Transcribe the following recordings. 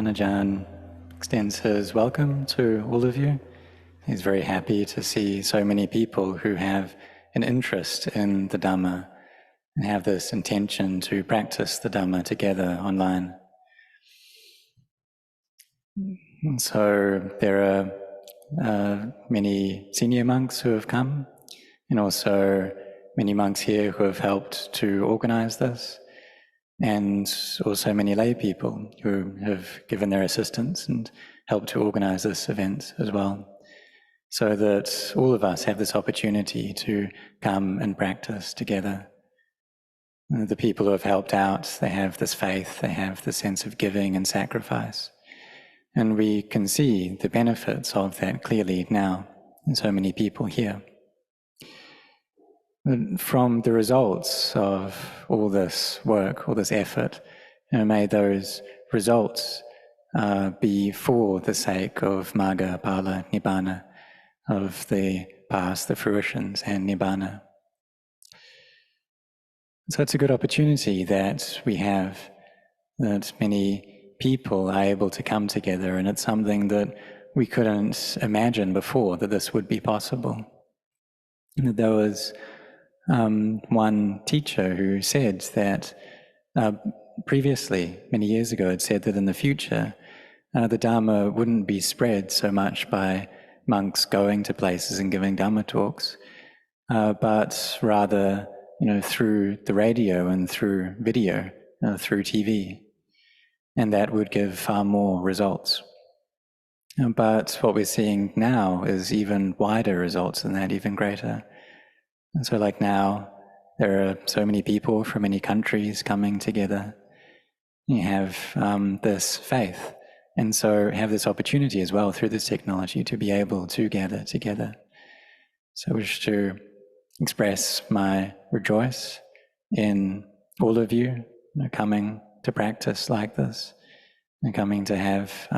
Ajahn extends his welcome to all of you. He's very happy to see so many people who have an interest in the Dhamma and have this intention to practice the Dhamma together online. And so there are many senior monks who have come, and also many monks here who have helped to organize this, and also many lay people who have given their assistance and helped to organize this event as well, so that all of us have this opportunity to come and practice together. The people who have helped out, they have this faith, they have the sense of giving and sacrifice. And we can see the benefits of that clearly now in so many people here. From the results of all this work, all this effort, may those results be for the sake of Magga, Phala, Nibbana, of the path, the fruitions, and Nibbana. So it's a good opportunity that we have, that many people are able to come together, and it's something that we couldn't imagine before that this would be possible. There was one teacher who said that previously, many years ago, had said that in the future, the Dharma wouldn't be spread so much by monks going to places and giving Dhamma talks, but rather, through the radio and through video, through TV, and that would give far more results. But what we're seeing now is even wider results than that, even greater. And so like now, there are so many people from many countries coming together. You have this faith, and so have this opportunity as well through this technology to be able to gather together. So I wish to express my rejoice in all of you coming to practice like this, and coming to have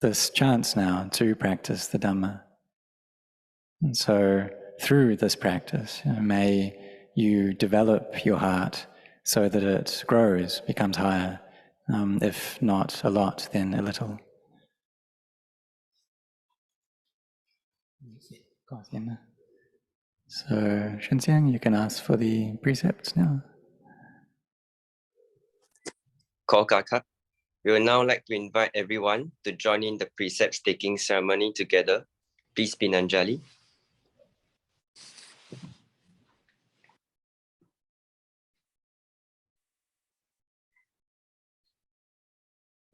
this chance now to practice the Dhamma. And so through this practice, may you develop your heart so that it grows, becomes higher, if not a lot, then a little. So, Shenxiang, you can ask for the precepts now. We would now like to invite everyone to join in the precepts taking ceremony together. Please be Nanjali.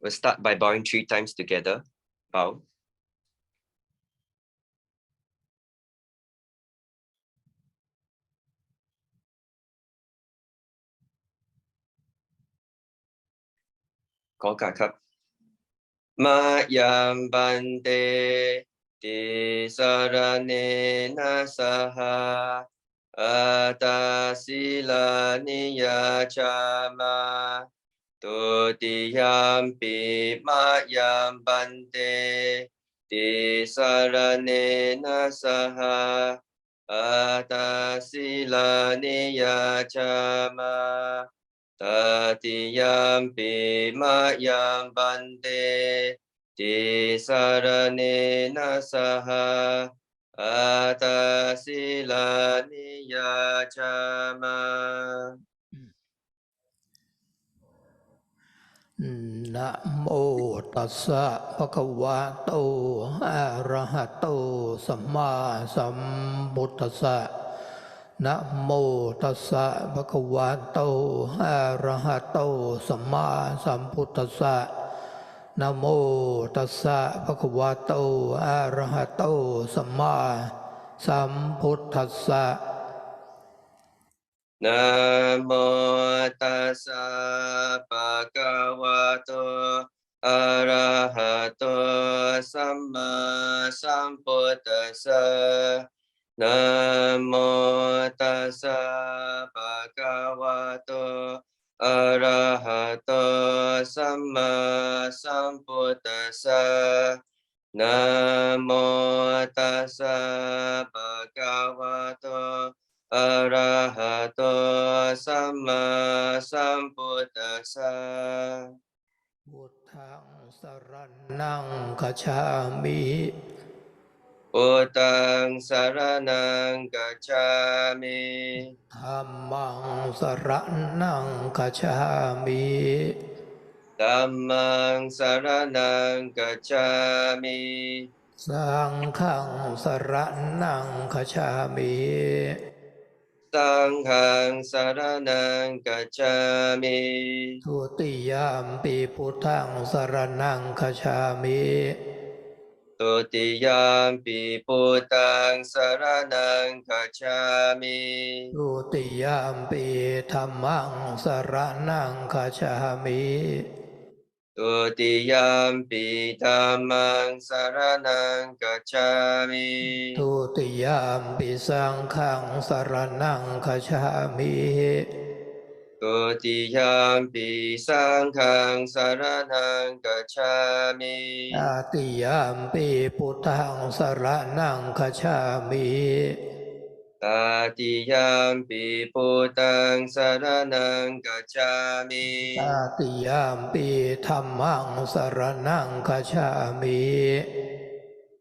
We'll start by bowing 3 times together. Bow. Mayam bante ti sarane nasaha atasila niyachama tutiyampi mayam bante ti sarane nasaha atasila niyachama tatiyampi mayam bante ti sarane nasaha atasila niyachama. Namo tassa bhagavato arahato samma sambuddhassa. Namo tassa bhagavato arahato samma sambuddhassa. Namo tassa bhagavato arahato samma sambuddhassa. Namo tassa bhagavato arahato samma sambuddhassa. Namo tassa bhagavato arahato samma sambuddhassa. Namo tassa bhagavato arahato samma sambuddhassa. Buddha คัจฉามิ พุทธังสรณังกัจฉามิ ธัมมังสรณังคัจฉามิ ธัมมังสรณังกัจฉามิ สังฆังสรณังคัจฉามิ สังฆังสรณังกัจฉามิ ทุติยามปิพุทธังสรณังคัจฉามิ ตุติยามปิพุทธังสรณังกัจฉามิ ทุติยามปิธัมมังสรณังคัจฉามิ ตุติยามปิธัมมังสรณังกัจฉามิ ทุติยามปิสังฆังสรณังคัจฉามิ ตุติยามปิสังฆังสรณังกัจฉามิ ตติยามปิพุทธังสรณังคัจฉามิ ตาติยามปิพุทธังสรณังกัจฉามิ ตติยามปิธัมมังสรณังคัจฉามิ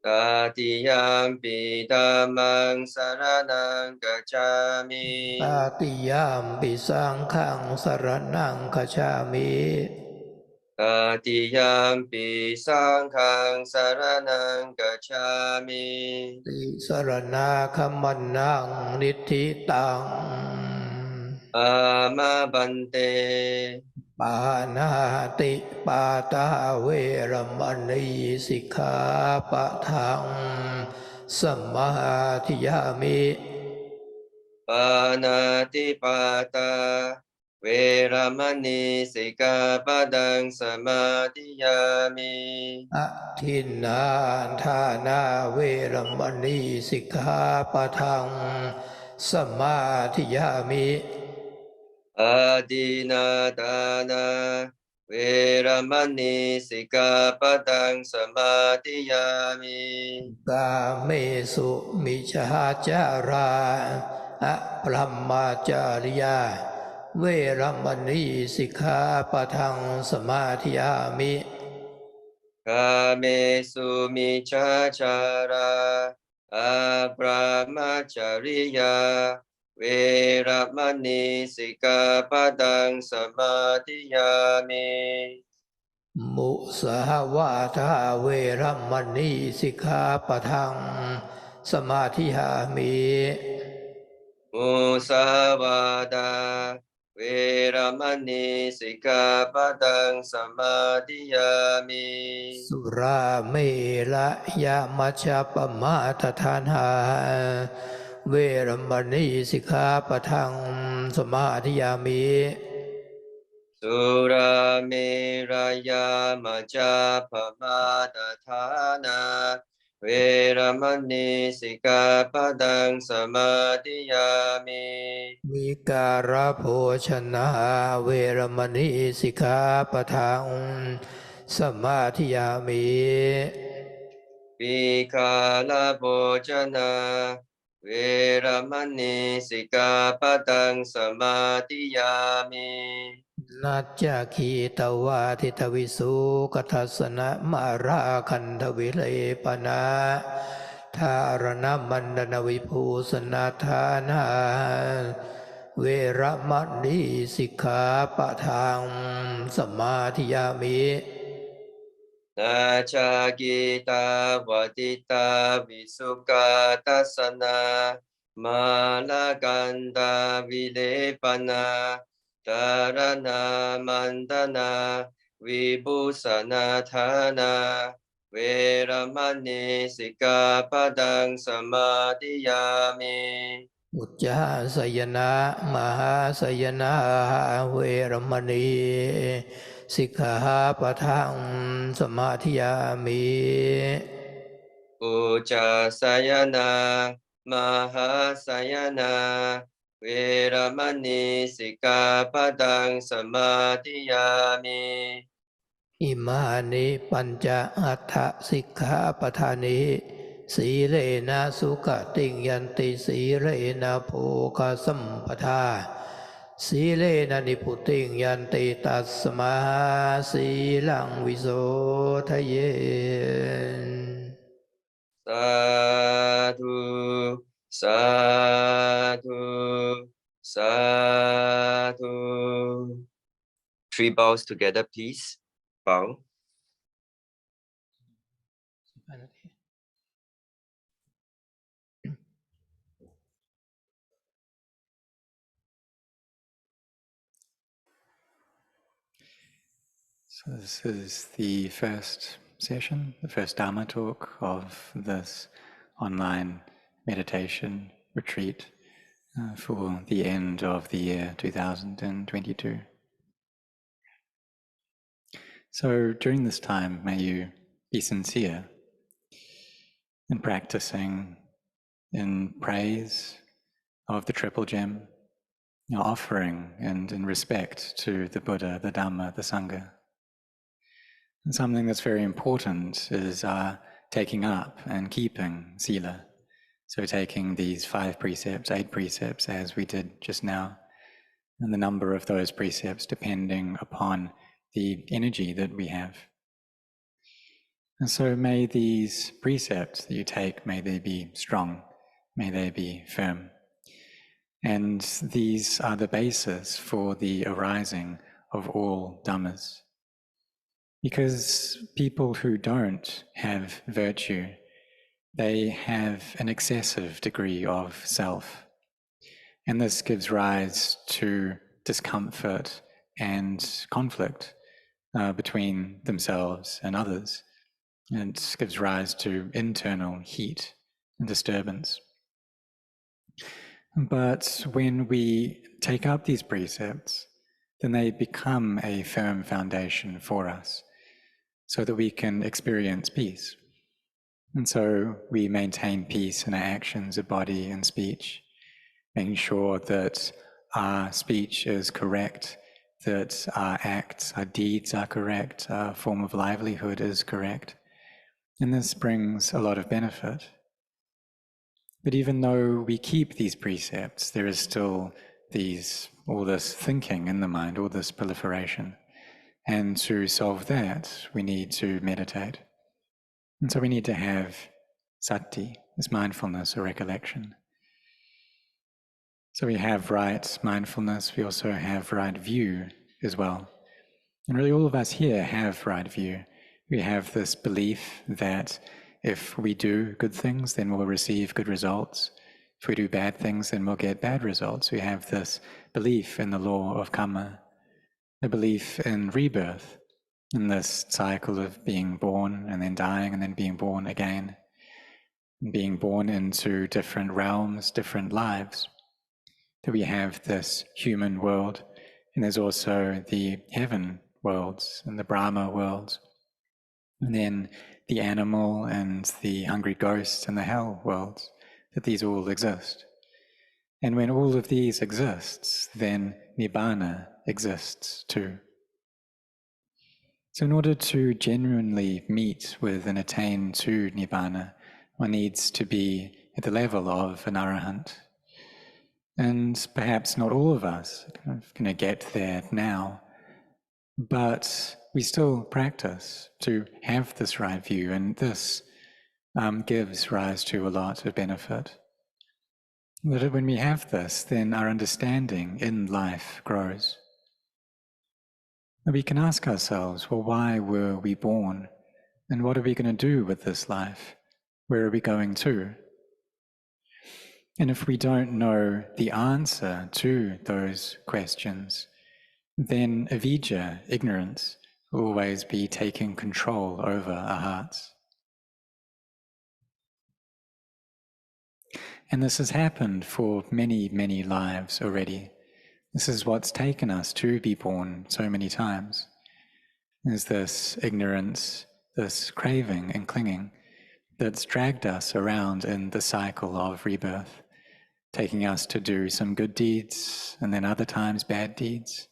ตาติยามปิธัมมังสรณังกัจฉามิ ตติยามปิสังฆังสรณังคัจฉามิ ตาติยามปิสังฆังสรณังกัจฉามิ ติสรณาคัมมนังนิทธิตัง อามาบันเต ปานาติปาตาเวรมณีสิกขาปะทังสมาธิยามิ ปานาติปาตาเวรมณีสิกขาปะทังสมาธิยามิ อะทินนาทานาเวรมณีสิกขาปะทังสมาธิยามิ อาดินาทานาเวรมณีสิกขาปะทังสมาธิยามิ กาเมสุมิจฉาจาราอะพรหมจาริยาเวรมณีสิกขาปะทังสมาธิยามิ กาเมสุมิชาชาราอาปรามาจาริยาเวรมณีสิกขาปะทังสมาธิยามิ มุสาวาทาเวรมณีสิกขาปะทังสมาธิยามิ มุสาวาทาเวรมณีสิกขาปะทังสมาธิยามิ สุราเมระยะมัชฌะปมาทฐานาเวรมณีสิกขาปะทังสมาธิยามิ สุราเมรยามจจาปมาตฐานาเวรมณีสิกขาปะทังสมาธิยามิ วิการโภชนะเวรมณีสิกขาปะทังสมาธิยามิ วิคาลโภชนาเวรมณีสิกขาปะทังสมาธิยามิ นัจจคีตวาทิทวิสุกทัสสนะมาราคันทวิเลปนะทารณมันดนวิภูสนาทานาเวรมณีสิกขาปะทังสมาธิยามิ นาชากิตาวติตาวิสุกาทัสสนามาลกันตาวิเลปนาตารณามันตนาวิบุสนาธานาเวรมณีสิกขาปะทังสมาธิยามิ อุจจาสยนะมหาสยนะเวรมณีสิกขาปะทังสมาธิยามิ อุจจาสยนามหาสยนาเวรมณีสิกขาปะทังสมาธิยามิ อิมานิปัญจอัฏฐสิกขาปทานิสีเลนะสุขติงยันติสีเรนะโภคสัมปทา สีเลนะนิพุติงยันติตัสมาสีลังวิโสทะเย Sadhu, sadhu, sadhu. 3 bows together, please. Bow. So this is the first session, the first Dharma talk of this online meditation retreat for the end of the year 2022. So during this time, may you be sincere in practicing in praise of the Triple Gem, offering and in respect to the Buddha, the Dhamma, the Sangha. And something that's very important is taking up and keeping sila. So taking these 5 precepts, 8 precepts, as we did just now, and the number of those precepts depending upon the energy that we have. And so may these precepts that you take, may they be strong, may they be firm. And these are the basis for the arising of all Dhammas. Because people who don't have virtue, they have an excessive degree of self. And this gives rise to discomfort and conflict between themselves and others. And it gives rise to internal heat and disturbance. But when we take up these precepts, then they become a firm foundation for us so that we can experience peace. And so we maintain peace in our actions of body and speech, making sure that our speech is correct, that our acts, our deeds are correct, our form of livelihood is correct. And this brings a lot of benefit. But even though we keep these precepts, there is still all this thinking in the mind, all this proliferation. And to solve that, we need to meditate. And so we need to have sati, this mindfulness or recollection. So we have right mindfulness, we also have right view as well. And really all of us here have right view. We have this belief that if we do good things, then we'll receive good results. If we do bad things, then we'll get bad results. We have this belief in the law of karma, a belief in rebirth, in this cycle of being born and then dying and then being born again, and being born into different realms, different lives. That we have this human world, and there's also the heaven worlds and the Brahma worlds, and then the animal and the hungry ghosts and the hell worlds, that these all exist. And when all of these exists, then Nibbana exists too. So in order to genuinely meet with and attain to Nibbana, one needs to be at the level of an arahant. And perhaps not all of us are going to get there now, but we still practice to have this right view, and this gives rise to a lot of benefit. That when we have this, then our understanding in life grows. And we can ask ourselves, well, why were we born? And what are we going to do with this life? Where are we going to? And if we don't know the answer to those questions, then avidya, ignorance, will always be taking control over our hearts. And this has happened for many, many lives already. This is what's taken us to be born so many times, is this ignorance, this craving and clinging that's dragged us around in the cycle of rebirth, taking us to do some good deeds and then other times bad deeds,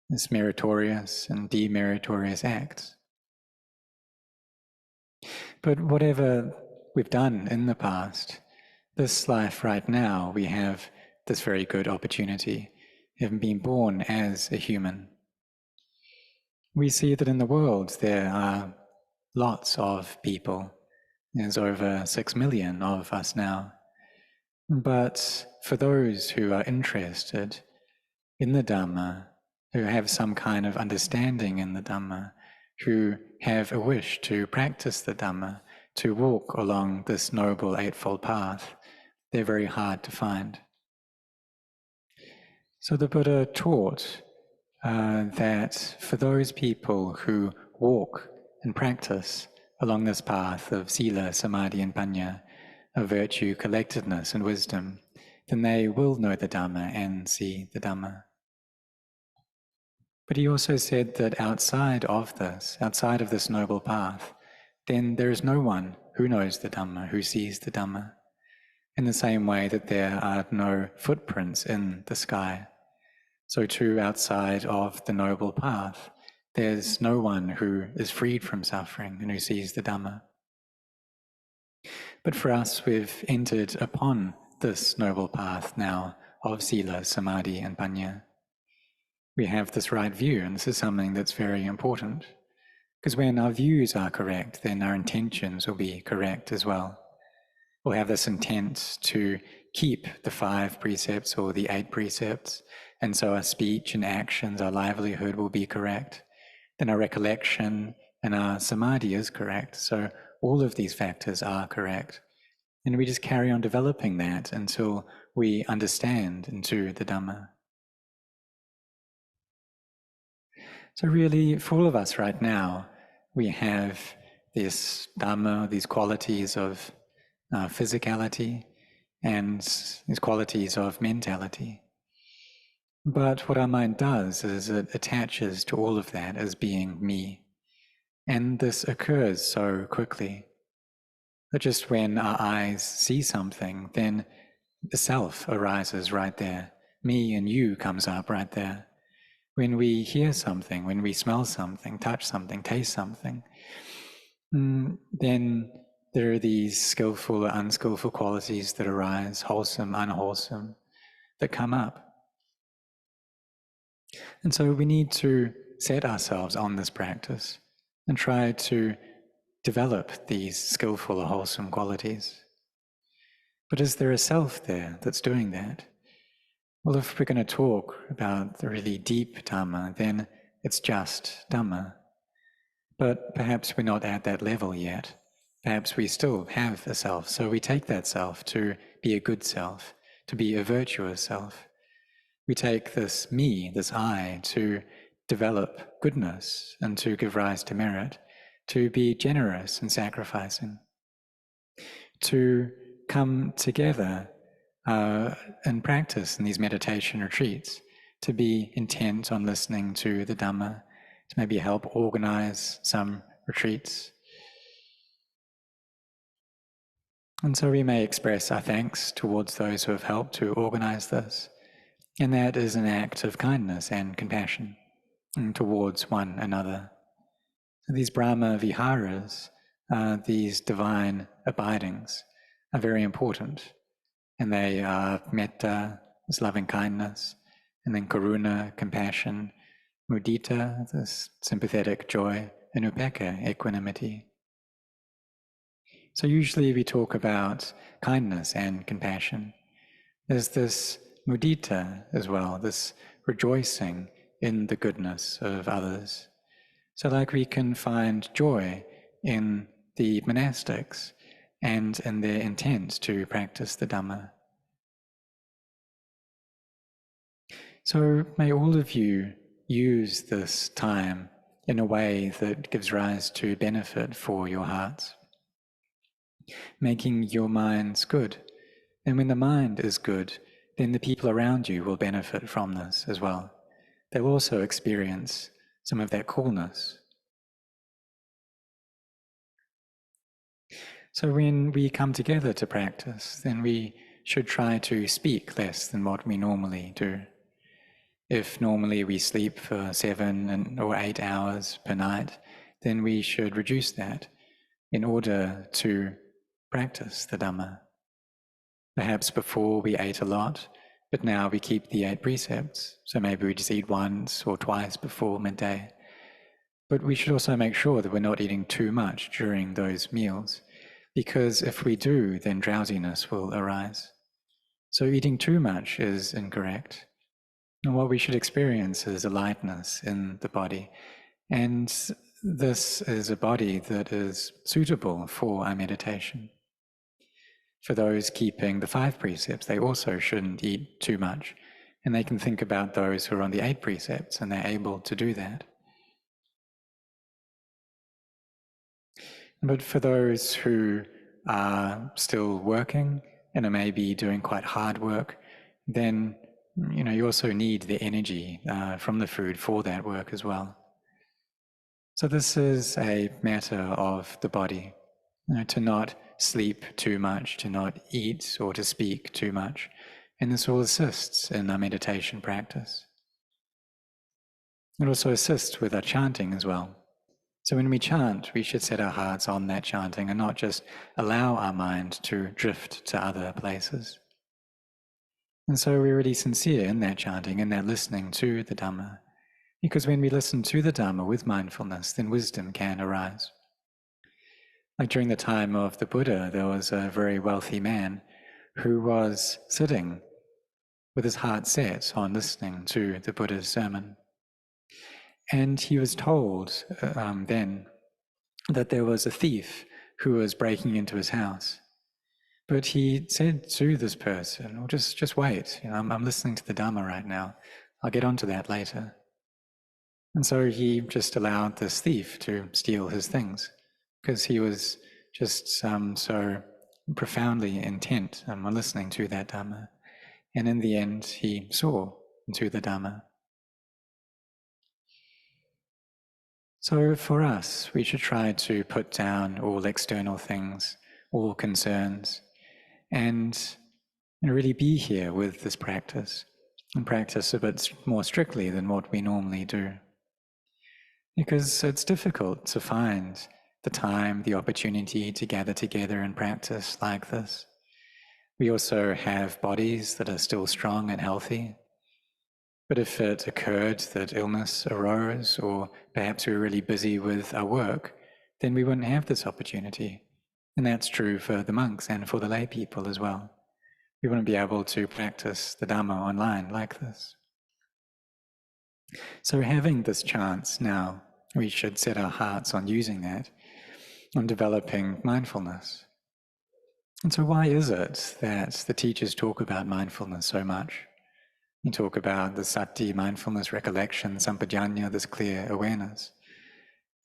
this meritorious and demeritorious acts. But whatever we've done in the past, this life right now, we have this very good opportunity have been born as a human. We see that in the world there are lots of people. There's over 6 million of us now. But for those who are interested in the Dhamma, who have some kind of understanding in the Dhamma, who have a wish to practice the Dhamma, to walk along this noble eightfold path, they're very hard to find. So the Buddha taught that for those people who walk and practice along this path of sila, samadhi and panya, of virtue, collectedness and wisdom, then they will know the Dhamma and see the Dhamma. But he also said that outside of this noble path, then there is no one who knows the Dhamma, who sees the Dhamma, in the same way that there are no footprints in the sky. So too, outside of the noble path, there's no one who is freed from suffering and who sees the Dhamma. But for us, we've entered upon this noble path now of sila, samadhi and panya. We have this right view, and this is something that's very important. Because when our views are correct, then our intentions will be correct as well. We'll have this intent to keep the 5 precepts or the 8 precepts, and so our speech and actions, our livelihood will be correct. Then our recollection and our samadhi is correct. So all of these factors are correct. And we just carry on developing that until we understand into the Dhamma. So really, for all of us right now, we have this Dhamma, these qualities of physicality and these qualities of mentality. But what our mind does is it attaches to all of that as being me. And this occurs so quickly that just when our eyes see something, then the self arises right there. Me and you comes up right there. When we hear something, when we smell something, touch something, taste something, then there are these skillful or unskillful qualities that arise, wholesome, unwholesome, that come up. And so we need to set ourselves on this practice and try to develop these skillful or wholesome qualities. But is there a self there that's doing that? Well, if we're going to talk about the really deep Dhamma, then it's just Dhamma. But perhaps we're not at that level yet. Perhaps we still have a self, so we take that self to be a good self, to be a virtuous self. We take this me, this I, to develop goodness and to give rise to merit, to be generous and sacrificing, to come together and practice in these meditation retreats, to be intent on listening to the Dhamma, to maybe help organize some retreats. And so we may express our thanks towards those who have helped to organize this. And that is an act of kindness and compassion towards one another. So these Brahma Viharas, these divine abidings, are very important. And they are metta, this loving kindness, and then karuna, compassion, mudita, this sympathetic joy, and upekkha, equanimity. So usually we talk about kindness and compassion. There's this mudita as well, this rejoicing in the goodness of others. So like we can find joy in the monastics and in their intent to practice the Dhamma. So may all of you use this time in a way that gives rise to benefit for your hearts, making your minds good. And when the mind is good, then the people around you will benefit from this as well. They'll also experience some of that coolness. So when we come together to practice, then we should try to speak less than what we normally do. If normally we sleep for 7 or 8 hours per night, then we should reduce that in order to practice the Dhamma. Perhaps before we ate a lot, but now we keep the 8 precepts. So maybe we just eat once or twice before midday. But we should also make sure that we're not eating too much during those meals, because if we do, then drowsiness will arise. So eating too much is incorrect. And what we should experience is a lightness in the body. And this is a body that is suitable for our meditation. For those keeping the 5 precepts, they also shouldn't eat too much. And they can think about those who are on the 8 precepts, and they're able to do that. But for those who are still working and are maybe doing quite hard work, then you also need the energy from the food for that work as well. So this is a matter of the body, to not sleep too much, to not eat or to speak too much. And this all assists in our meditation practice. It also assists with our chanting as well. So when we chant, we should set our hearts on that chanting and not just allow our mind to drift to other places. And so we're really sincere in that chanting, in that listening to the Dhamma. Because when we listen to the Dhamma with mindfulness, then wisdom can arise. Like during the time of the Buddha, there was a very wealthy man who was sitting with his heart set on listening to the Buddha's sermon. And he was told then that there was a thief who was breaking into his house. But he said to this person, well, just wait, I'm listening to the Dhamma right now. I'll get onto that later. And so he just allowed this thief to steal his things because he was just so profoundly intent on listening to that Dhamma. And in the end, he saw into the Dhamma. So for us, we should try to put down all external things, all concerns, and really be here with this practice, and practice a bit more strictly than what we normally do. Because it's difficult to find the time, the opportunity to gather together and practice like this. We also have bodies that are still strong and healthy. But if it occurred that illness arose, or perhaps we were really busy with our work, then we wouldn't have this opportunity. And that's true for the monks and for the lay people as well. We wouldn't be able to practice the Dhamma online like this. So having this chance now, we should set our hearts on using that, on developing mindfulness. And so why is it that the teachers talk about mindfulness so much? You talk about the sati, mindfulness, recollection, sampajanya, this clear awareness.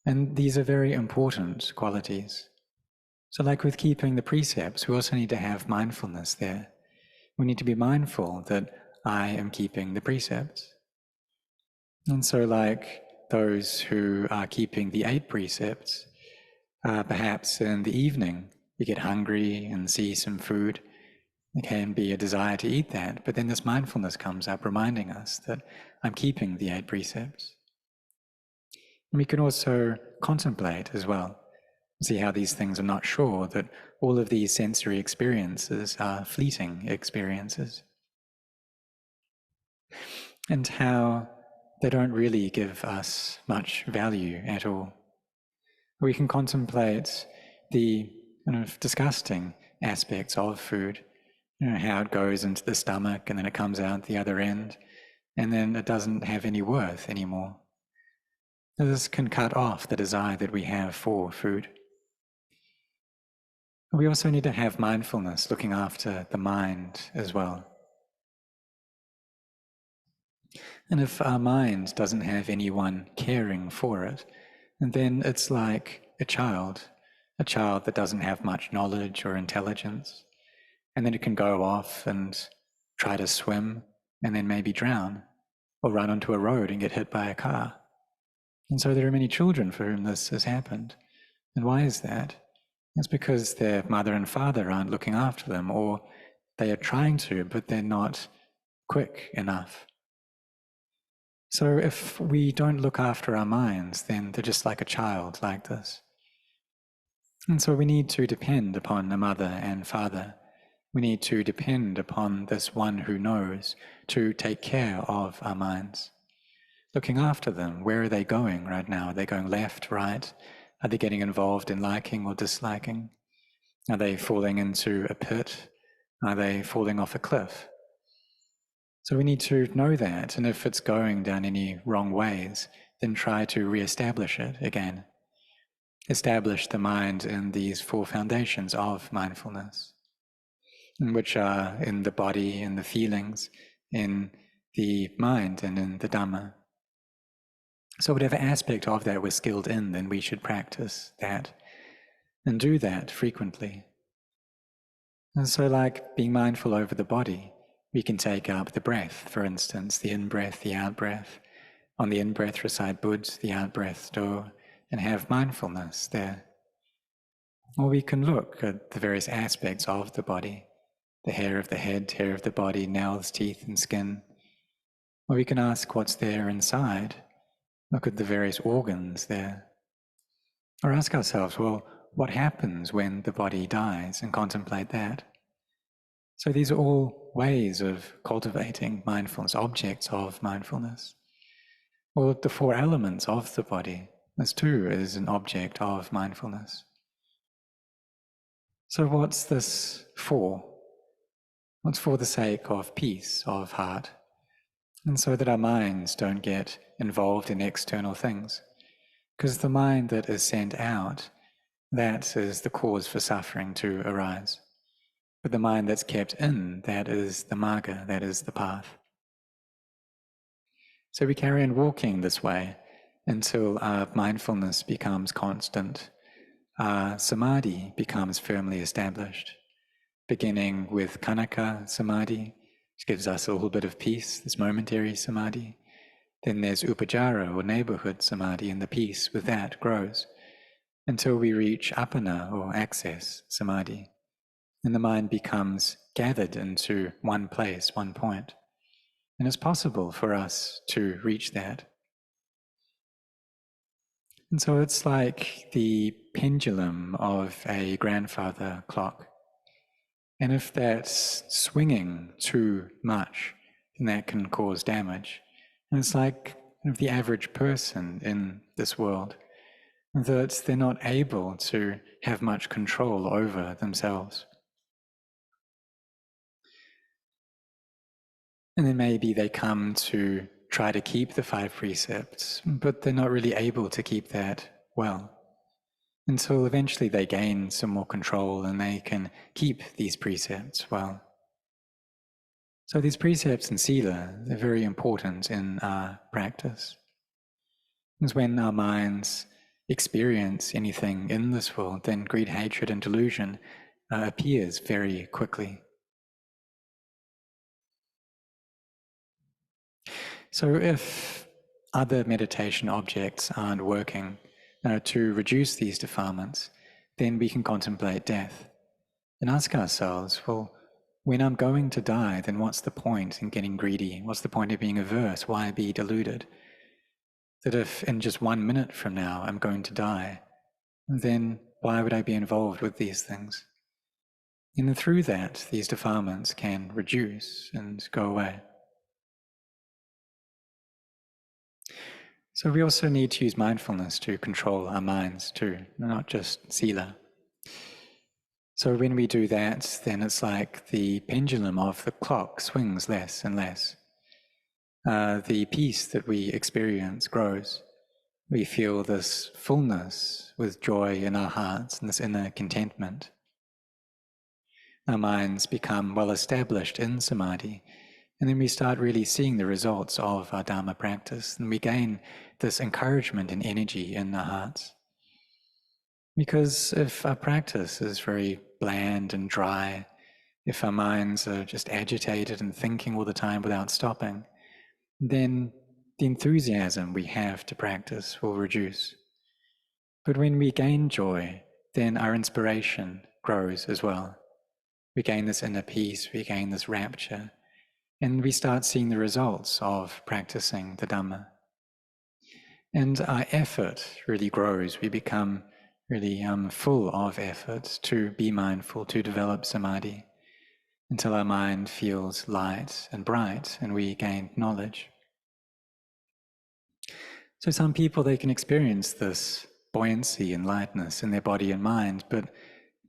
And these are very important qualities. So like with keeping the precepts, we also need to have mindfulness there. We need to be mindful that I am keeping the precepts. And so like those who are keeping the 8 precepts, perhaps in the evening, you get hungry and see some food. There can be a desire to eat that, but then this mindfulness comes up reminding us that I'm keeping the 8 precepts. And we can also contemplate as well, see how these things are not sure, that all of these sensory experiences are fleeting experiences, and how they don't really give us much value at all. We can contemplate the kind of disgusting aspects of food, how it goes into the stomach and then it comes out the other end, and then it doesn't have any worth anymore. This can cut off the desire that we have for food. We also need to have mindfulness, looking after the mind as well. And if our mind doesn't have anyone caring for it, then it's like a child that doesn't have much knowledge or intelligence. And then it can go off and try to swim and then maybe drown or run onto a road and get hit by a car. And so there are many children for whom this has happened. And why is that? It's because their mother and father aren't looking after them, or they are trying to, but they're not quick enough. So if we don't look after our minds, then they're just like a child like this. And so we need to depend upon a mother and father We need to depend upon this one who knows to take care of our minds, looking after them. Where are they going right now? Are they going left, right? Are they getting involved in liking or disliking? Are they falling into a pit? Are they falling off a cliff? So we need to know that, and if it's going down any wrong ways, then try to re-establish it again. Establish the mind in these four foundations of mindfulness, which are in the body, in the feelings, in the mind, and in the Dhamma. So whatever aspect of that we're skilled in, then we should practice that and do that frequently. And so like being mindful over the body, we can take up the breath, for instance, the in-breath, the out-breath. On the in-breath recite Bud, the out-breath Do, and have mindfulness there. Or we can look at the various aspects of the body, the hair of the head, hair of the body, nails, teeth, and skin. Or we can ask what's there inside, look at the various organs there. Or ask ourselves, well, what happens when the body dies, and contemplate that. So these are all ways of cultivating mindfulness, objects of mindfulness. Or the four elements of the body, this too is an object of mindfulness. So what's this for? What's for the sake of peace, of heart? And so that our minds don't get involved in external things. Because the mind that is sent out, that is the cause for suffering to arise. But the mind that's kept in, that is the marga, that is the path. So we carry on walking this way until our mindfulness becomes constant, our samadhi becomes firmly established, beginning with Kanaka samadhi, which gives us a little bit of peace, this momentary samadhi. Then there's upajara or neighborhood samadhi, and the peace with that grows until we reach appana or access samadhi. And the mind becomes gathered into one place, one point. And it's possible for us to reach that. And so it's like the pendulum of a grandfather clock. And if that's swinging too much, then that can cause damage. And it's like the average person in this world, that they're not able to have much control over themselves. And then maybe they come to try to keep the 5 precepts, but they're not really able to keep that well, until eventually they gain some more control and they can keep these precepts well. So these precepts and sila, they're very important in our practice. Because when our minds experience anything in this world, then greed, hatred, and delusion appears very quickly. So if other meditation objects aren't working to reduce these defilements, then we can contemplate death and ask ourselves, well, when I'm going to die, then what's the point in getting greedy? What's the point of being averse? Why be deluded? That if in just 1 minute from now I'm going to die, then why would I be involved with these things? And then through that, these defilements can reduce and go away. So we also need to use mindfulness to control our minds too, not just sila. So when we do that, then it's like the pendulum of the clock swings less and less. The peace that we experience grows. We feel this fullness with joy in our hearts and this inner contentment. Our minds become well established in samadhi, and then we start really seeing the results of our Dharma practice, and we gain this encouragement and energy in our hearts. Because if our practice is very bland and dry, if our minds are just agitated and thinking all the time without stopping, then the enthusiasm we have to practice will reduce. But when we gain joy, then our inspiration grows as well. We gain this inner peace, we gain this rapture, and we start seeing the results of practicing the Dhamma. And our effort really grows. We become really full of effort to be mindful, to develop samadhi. until our mind feels light and bright and we gain knowledge. So some people, they can experience this buoyancy and lightness in their body and mind, but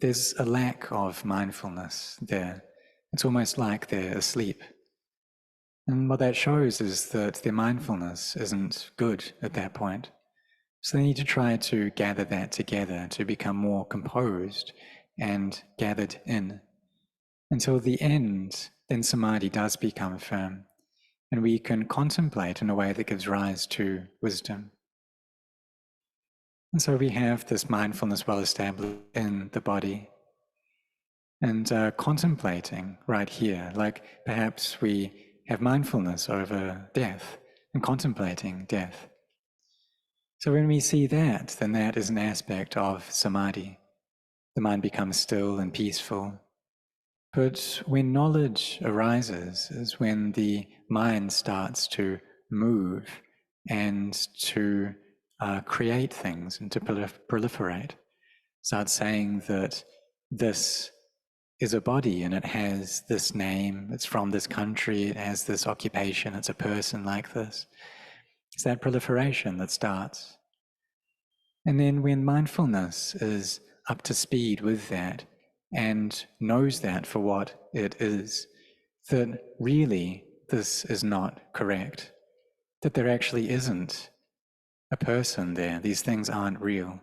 there's a lack of mindfulness there. It's almost like they're asleep. And what that shows is that their mindfulness isn't good at that point. So they need to try to gather that together to become more composed and gathered in. Until the end, then samadhi does become firm, and we can contemplate in a way that gives rise to wisdom. And so we have this mindfulness well established in the body, and contemplating right here, like perhaps we have mindfulness over death and contemplating death. So when we see that, then that is an aspect of samadhi. The mind becomes still and peaceful. But when knowledge arises is when the mind starts to move and to create things and to proliferate. Starts saying that this is a body and it has this name, it's from this country, it has this occupation, it's a person like this. It's that proliferation that starts. And then when mindfulness is up to speed with that and knows that for what it is, that really this is not correct, that there actually isn't a person there, these things aren't real,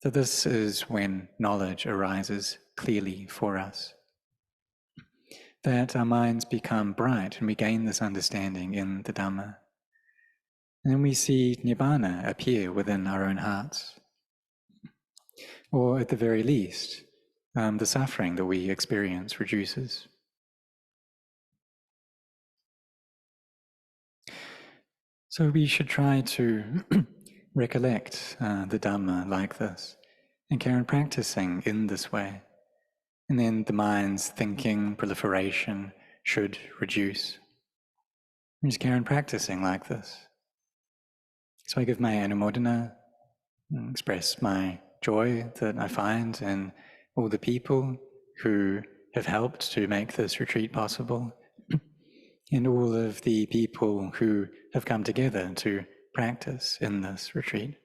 that this is when knowledge arises clearly for us. That our minds become bright and we gain this understanding in the Dhamma. And then we see Nibbana appear within our own hearts. Or at the very least, the suffering that we experience reduces. So we should try to recollect the Dhamma like this and carry on practicing in this way. And then the mind's thinking, proliferation should reduce. And just carry on practicing like this. So I give my anumodana, express my joy that I find in all the people who have helped to make this retreat possible, and all of the people who have come together to practice in this retreat.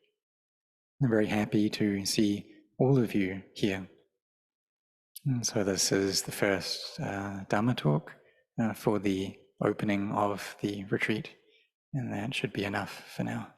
I'm very happy to see all of you here. And so this is the first Dhamma talk for the opening of the retreat, and that should be enough for now.